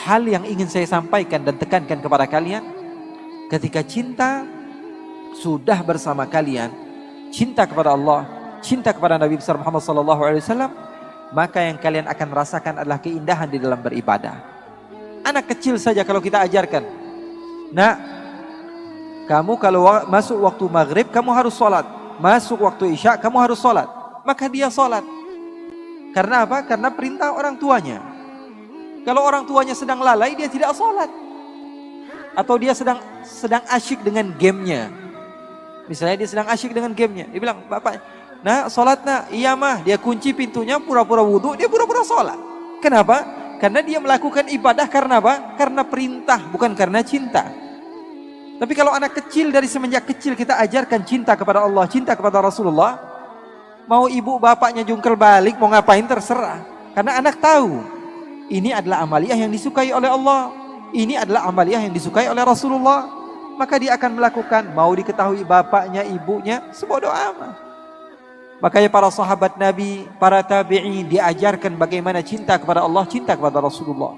hal yang ingin saya sampaikan dan tekankan kepada kalian, ketika cinta sudah bersama kalian, cinta kepada Allah, cinta kepada Nabi besar Muhammad SAW, maka yang kalian akan rasakan adalah keindahan di dalam beribadah. Anak kecil saja kalau kita ajarkan, nak, kamu kalau masuk waktu maghrib kamu harus sholat, masuk waktu isya kamu harus sholat, maka dia sholat. Karena apa? Karena perintah orang tuanya. Kalau orang tuanya sedang lalai, dia tidak sholat. Atau dia sedang asyik dengan gamenya. Misalnya dia sedang asyik dengan gamenya, dia bilang, bapak, nah sholat nak, iya mah, dia kunci pintunya, pura-pura wudhu, dia pura-pura sholat. Kenapa? Karena dia melakukan ibadah karena apa? Karena perintah, bukan karena cinta. Tapi kalau anak kecil, dari semenjak kecil kita ajarkan cinta kepada Allah, cinta kepada Rasulullah, mau ibu bapaknya jungkel balik, mau ngapain terserah. Karena anak tahu, ini adalah amaliyah yang disukai oleh Allah, ini adalah amaliyah yang disukai oleh Rasulullah. Maka dia akan melakukan, mau diketahui bapaknya, ibunya, sebodoh amat. Makanya para sahabat Nabi, para tabi'in diajarkan bagaimana cinta kepada Allah, cinta kepada Rasulullah.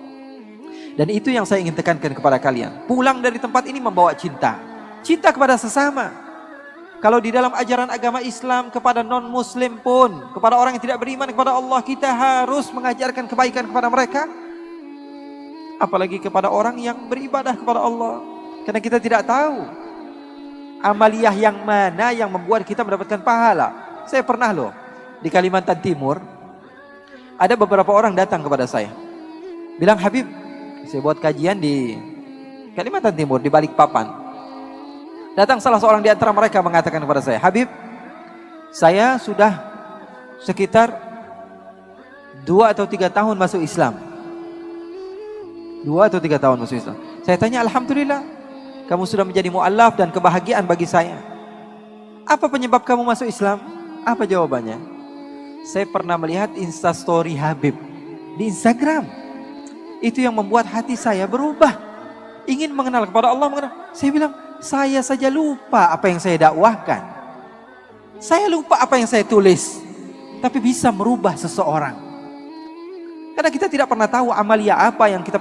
Dan itu yang saya ingin tekankan kepada kalian. Pulang dari tempat ini membawa cinta. Cinta kepada sesama. Kalau di dalam ajaran agama Islam kepada non-muslim pun, kepada orang yang tidak beriman kepada Allah, kita harus mengajarkan kebaikan kepada mereka. Apalagi kepada orang yang beribadah kepada Allah. Karena kita tidak tahu amaliyah yang mana yang membuat kita mendapatkan pahala. Saya pernah loh di Kalimantan Timur, ada beberapa orang datang kepada saya, bilang, Habib, saya buat kajian di Kalimantan Timur, di Balikpapan. Datang salah seorang di antara mereka mengatakan kepada saya, Habib, saya sudah sekitar 2 atau 3 tahun masuk Islam. 2 atau 3 tahun masuk Islam. Saya tanya, alhamdulillah, kamu sudah menjadi mu'allaf dan kebahagiaan bagi saya. Apa penyebab kamu masuk Islam? Apa jawabannya? Saya pernah melihat instastory Habib di Instagram. Itu yang membuat hati saya berubah. Ingin mengenal kepada Allah. Saya bilang, saya saja lupa apa yang saya dakwahkan. Saya lupa apa yang saya tulis. Tapi bisa merubah seseorang. Karena kita tidak pernah tahu amalia apa yang kita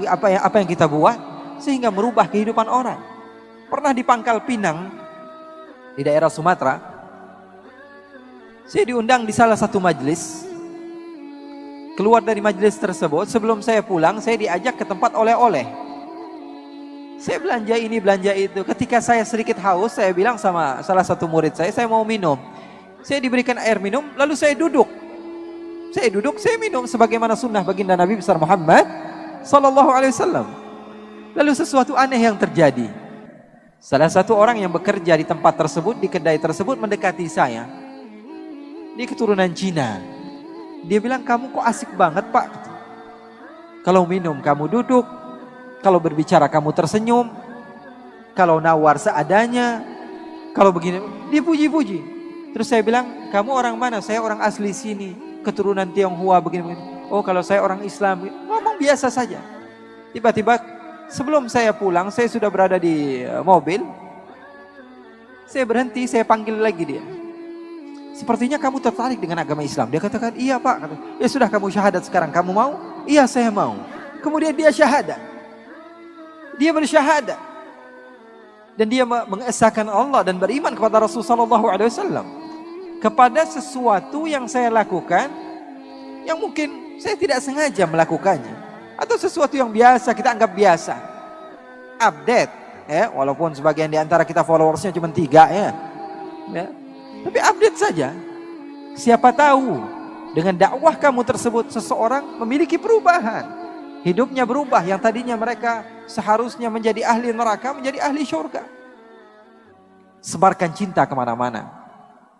apa yang kita buat sehingga merubah kehidupan orang. Pernah di Pangkal Pinang di daerah Sumatera, saya diundang di salah satu majelis. Keluar dari majelis tersebut, sebelum saya pulang, saya diajak ke tempat oleh-oleh. Saya belanja ini, belanja itu. Ketika saya sedikit haus, saya bilang sama salah satu murid saya mau minum. Saya diberikan air minum, lalu saya duduk. Saya minum sebagaimana sunnah baginda Nabi besar Muhammad sallallahu alaihi wasallam. Lalu sesuatu aneh yang terjadi. Salah satu orang yang bekerja di tempat tersebut, di kedai tersebut, mendekati saya. Dia keturunan Cina. Dia bilang, kamu kok asik banget pak. Kalau minum kamu duduk, kalau berbicara kamu tersenyum, kalau nawar seadanya, kalau begini, dia puji-puji. Terus saya bilang, kamu orang mana? Saya orang asli sini, keturunan Tionghoa begini-begini. Oh, kalau saya orang Islam. Ngomong biasa saja. Tiba-tiba sebelum saya pulang, saya sudah berada di mobil. Saya berhenti, saya panggil lagi dia. Sepertinya kamu tertarik dengan agama Islam. Dia katakan, iya pak. Ya sudah, kamu syahadat sekarang, kamu mau? Iya, saya mau. Kemudian dia syahadat. Dia bersyahadat. Dan dia mengesahkan Allah dan beriman kepada Rasulullah SAW. Kepada sesuatu yang saya lakukan, yang mungkin saya tidak sengaja melakukannya. Atau sesuatu yang biasa, kita anggap biasa. Update. Walaupun sebagian di antara kita followersnya cuma 3 ya. Tapi update saja. Siapa tahu dengan dakwah kamu tersebut seseorang memiliki perubahan. Hidupnya berubah, yang tadinya mereka seharusnya menjadi ahli neraka menjadi ahli syurga. Sebarkan cinta kemana-mana.